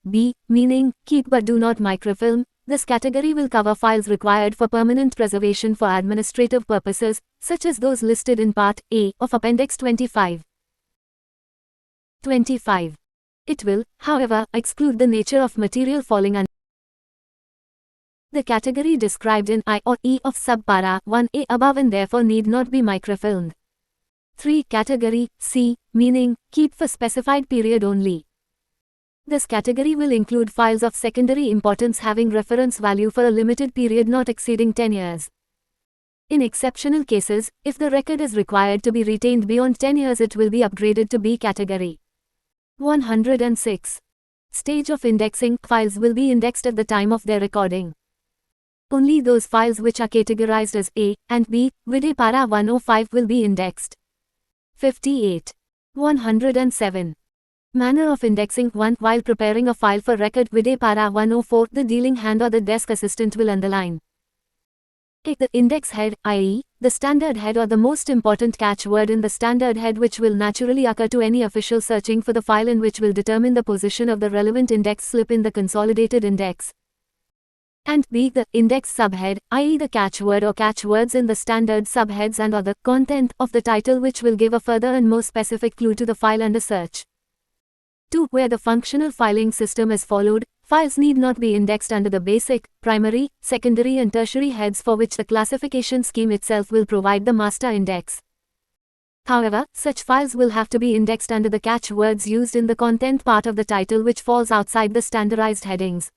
B, meaning, keep but do not microfilm. This category will cover files required for permanent preservation for administrative purposes, such as those listed in Part A of Appendix 25. 25. It will, however, exclude the nature of material falling under the category described in I or E of subpara 1A above and therefore need not be microfilmed. 3. Category C, meaning, keep for specified period only. This category will include files of secondary importance having reference value for a limited period not exceeding 10 years. In exceptional cases, if the record is required to be retained beyond 10 years, it will be upgraded to B category. 106. Stage of indexing. Files will be indexed at the time of their recording. Only those files which are categorized as A and B, vide para 105, will be indexed. 58. 107. Manner of indexing. 1. While preparing a file for record, vide para 104, the dealing hand or the desk assistant will underline A. The index head, i.e., the standard head or the most important catchword in the standard head which will naturally occur to any official searching for the file and which will determine the position of the relevant index slip in the consolidated index. And B. The index subhead, i.e. the catchword or catchwords in the standard subheads and or the content of the title which will give a further and more specific clue to the file under search. 2. Where the functional filing system is followed, files need not be indexed under the basic, primary, secondary and tertiary heads for which the classification scheme itself will provide the master index. However, such files will have to be indexed under the catchwords used in the content part of the title which falls outside the standardized headings.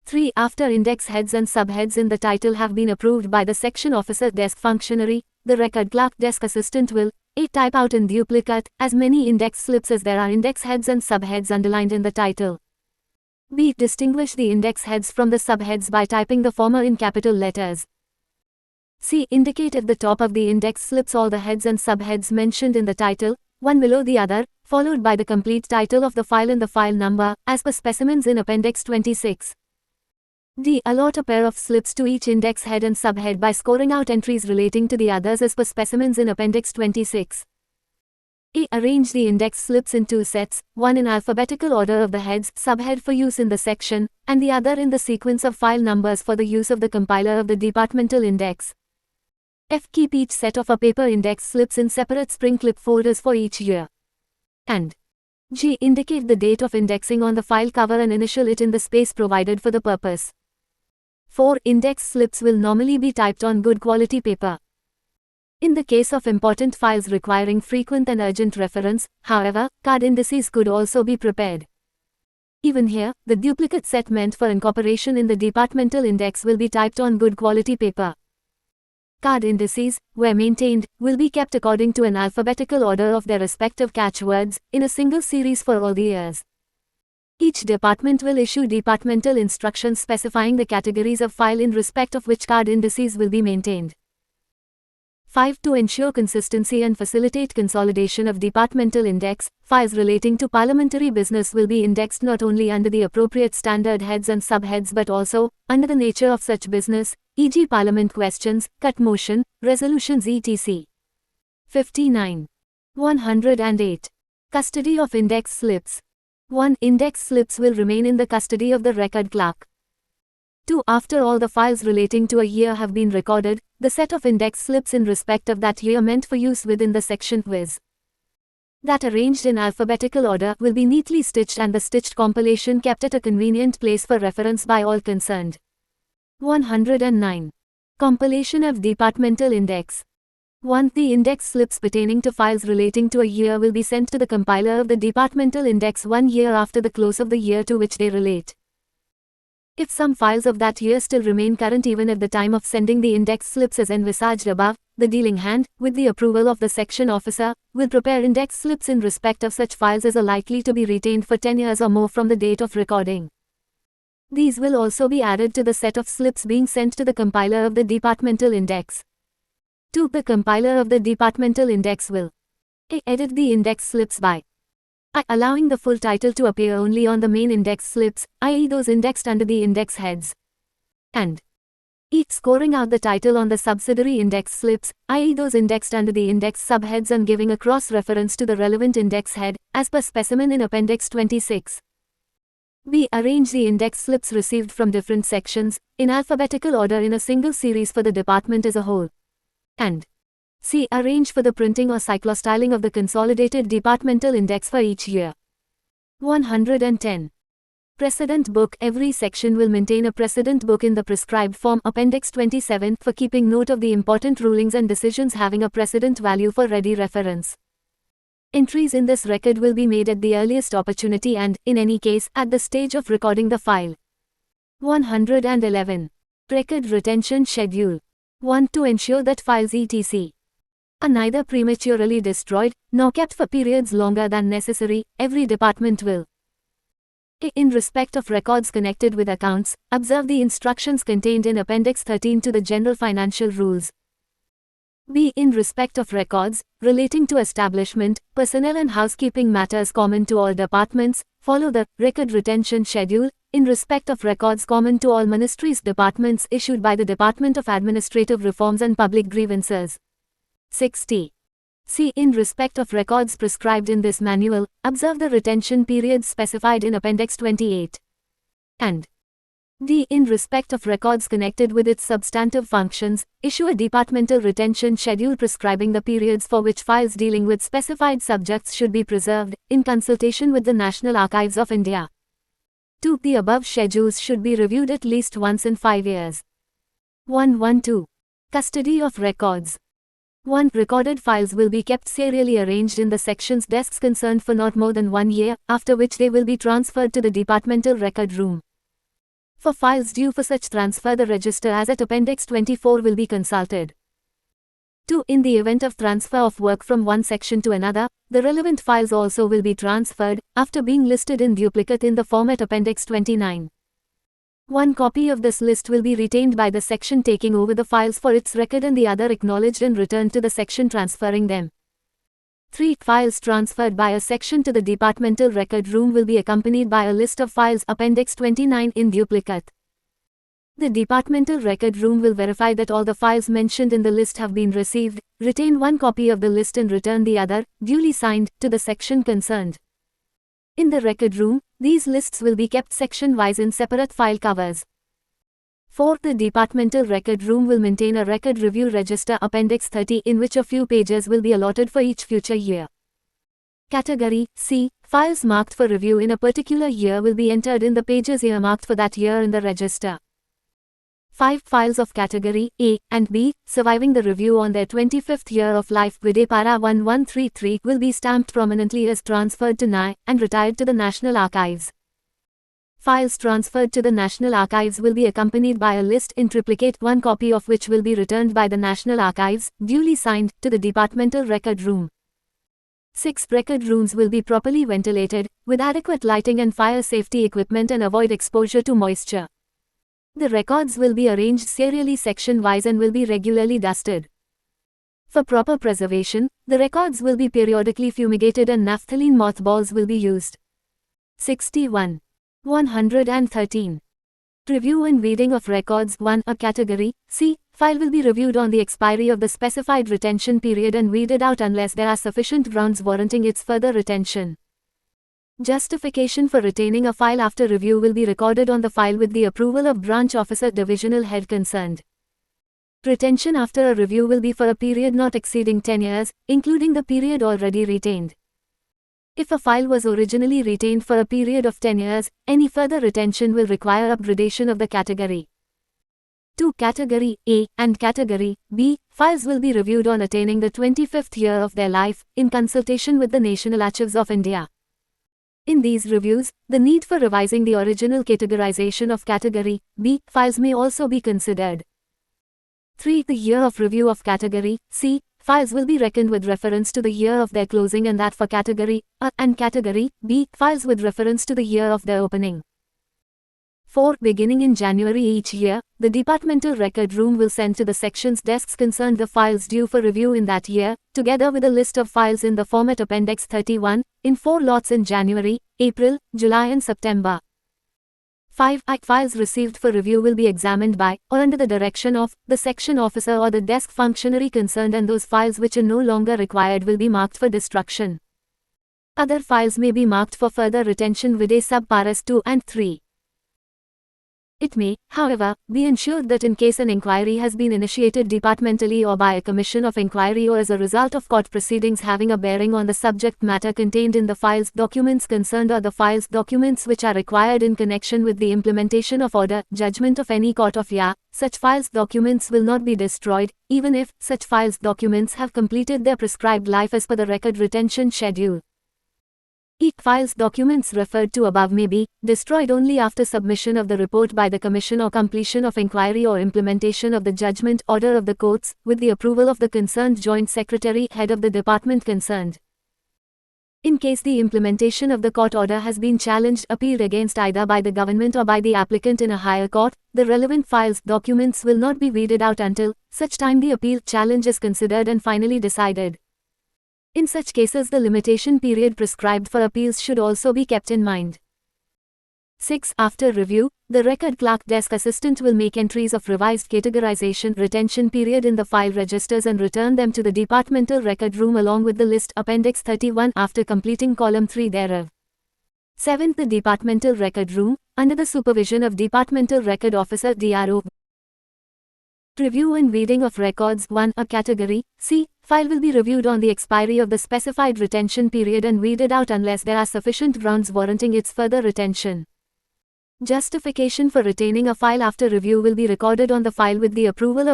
3. After index heads and subheads in the title have been approved by the section officer desk functionary, the record clerk desk assistant will A. Type out in duplicate as many index slips as there are index heads and subheads underlined in the title. B. Distinguish the index heads from the subheads by typing the former in capital letters. C. Indicate at the top of the index slips all the heads and subheads mentioned in the title, one below the other, followed by the complete title of the file and the file number, as per specimens in Appendix 26. D. Allot a pair of slips to each index head and subhead by scoring out entries relating to the others as per specimens in Appendix 26. E. Arrange the index slips in two sets, one in alphabetical order of the heads, subhead for use in the section, and the other in the sequence of file numbers for the use of the compiler of the departmental index. F. Keep each set of a paper index slips in separate spring clip folders for each year. And G. Indicate the date of indexing on the file cover and initial it in the space provided for the purpose. 4. Index slips will normally be typed on good quality paper. In the case of important files requiring frequent and urgent reference, however, card indices could also be prepared. Even here, the duplicate set meant for incorporation in the departmental index will be typed on good quality paper. Card indices, where maintained, will be kept according to an alphabetical order of their respective catchwords, in a single series for all the years. Each department will issue departmental instructions specifying the categories of file in respect of which card indices will be maintained. 5. To ensure consistency and facilitate consolidation of departmental index, files relating to parliamentary business will be indexed not only under the appropriate standard heads and subheads but also under the nature of such business, e.g. Parliament questions, cut motion, resolutions etc. 59. 108. Custody of index slips. 1. Index slips will remain in the custody of the record clerk. 2. After all the files relating to a year have been recorded, the set of index slips in respect of that year meant for use within the section quiz that arranged in alphabetical order will be neatly stitched and the stitched compilation kept at a convenient place for reference by all concerned. 109. Compilation of departmental index. 1. The index slips pertaining to files relating to a year will be sent to the compiler of the departmental index 1 year after the close of the year to which they relate. If some files of that year still remain current even at the time of sending the index slips as envisaged above, the dealing hand, with the approval of the section officer, will prepare index slips in respect of such files as are likely to be retained for 10 years or more from the date of recording. These will also be added to the set of slips being sent to the compiler of the departmental index. 2. The compiler of the departmental index will A. Edit the index slips by I. Allowing the full title to appear only on the main index slips, i.e. those indexed under the index heads. And E. Scoring out the title on the subsidiary index slips, i.e. those indexed under the index subheads and giving a cross-reference to the relevant index head, as per specimen in Appendix 26. B. Arrange the index slips received from different sections, in alphabetical order in a single series for the department as a whole. And C. Arrange for the printing or cyclostyling of the consolidated departmental index for each year. 110. Precedent book. Every section will maintain a precedent book in the prescribed form Appendix 27 for keeping note of the important rulings and decisions having a precedent value for ready reference. Entries in this record will be made at the earliest opportunity and, in any case, at the stage of recording the file. 111. Record Retention Schedule. 1. To ensure that files etc. are neither prematurely destroyed, nor kept for periods longer than necessary, every department will A. In respect of records connected with accounts, observe the instructions contained in Appendix 13 to the General Financial Rules. B. In respect of records relating to establishment, personnel and housekeeping matters common to all departments, follow the Record Retention Schedule, in respect of records common to all ministries departments issued by the Department of Administrative Reforms and Public Grievances. 60. C. In respect of records prescribed in this manual, observe the retention periods specified in Appendix 28. And D. In respect of records connected with its substantive functions, issue a departmental retention schedule prescribing the periods for which files dealing with specified subjects should be preserved, in consultation with the National Archives of India. 2. The above schedules should be reviewed at least once in 5 years. 112. Custody of records. 1. Recorded files will be kept serially arranged in the section's desks concerned for not more than 1 year, after which they will be transferred to the departmental record room. For files due for such transfer, the register as at Appendix 24 will be consulted. 2. In the event of transfer of work from one section to another, the relevant files also will be transferred, after being listed in duplicate in the format Appendix 29. One copy of this list will be retained by the section taking over the files for its record and the other acknowledged and returned to the section transferring them. 3. Files transferred by a section to the departmental record room will be accompanied by a list of files Appendix 29 in duplicate. The departmental record room will verify that all the files mentioned in the list have been received, retain one copy of the list and return the other, duly signed, to the section concerned. In the record room, these lists will be kept section-wise in separate file covers. 4. The departmental record room will maintain a record review register Appendix 30 in which a few pages will be allotted for each future year. Category C. Files marked for review in a particular year will be entered in the pages earmarked for that year in the register. 5. Files of Category A and B, surviving the review on their 25th year of life Vide Para 1133 will be stamped prominently as transferred to NAI and retired to the National Archives. Files transferred to the National Archives will be accompanied by a list in triplicate, one copy of which will be returned by the National Archives, duly signed, to the departmental record room. 6. Record rooms will be properly ventilated, with adequate lighting and fire safety equipment and avoid exposure to moisture. The records will be arranged serially section-wise and will be regularly dusted. For proper preservation, the records will be periodically fumigated and naphthalene mothballs will be used. 61. 113. Review and reading of records. 1. A Category C file will be reviewed on the expiry of the specified retention period and weeded out unless there are sufficient grounds warranting its further retention. Justification for retaining a file after review will be recorded on the file with the approval of branch officer divisional head concerned. Retention after a review will be for a period not exceeding 10 years, including the period already retained. If a file was originally retained for a period of 10 years, any further retention will require upgradation of the category. 2. Category A and Category B files will be reviewed on attaining the 25th year of their life, in consultation with the National Archives of India. In these reviews, the need for revising the original categorization of Category B files may also be considered. 3. The year of review of Category C files will be reckoned with reference to the year of their closing and that for Category A and Category B files with reference to the year of their opening. 4. Beginning in January each year, the departmental record room will send to the section's desks concerned the files due for review in that year, together with a list of files in the format Appendix 31, in 4 lots in January, April, July and September. 5. Files received for review will be examined by, or under the direction of, the section officer or the desk functionary concerned, and those files which are no longer required will be marked for destruction. Other files may be marked for further retention vide sub-paras 2 and 3. It may, however, be ensured that in case an inquiry has been initiated departmentally or by a commission of inquiry or as a result of court proceedings having a bearing on the subject matter contained in the files documents concerned or the files documents which are required in connection with the implementation of order, judgment of any court of law, such files documents will not be destroyed, even if such files documents have completed their prescribed life as per the record retention schedule. Files documents referred to above may be destroyed only after submission of the report by the Commission or completion of inquiry or implementation of the judgment order of the courts, with the approval of the concerned Joint Secretary, head of the department concerned. In case the implementation of the court order has been challenged, appealed against either by the government or by the applicant in a higher court, the relevant files documents will not be weeded out until such time the appeal challenge is considered and finally decided. In such cases, the limitation period prescribed for appeals should also be kept in mind. 6. After review, the record clerk desk assistant will make entries of revised categorization retention period in the file registers and return them to the departmental record room along with the list Appendix 31 after completing column 3 thereof. 7. The departmental record room, under the supervision of Departmental Record Officer DRO. Review and reading of records. 1. A category C file will be reviewed on the expiry of the specified retention period and weeded out unless there are sufficient grounds warranting its further retention. Justification for retaining a file after review will be recorded on the file with the approval of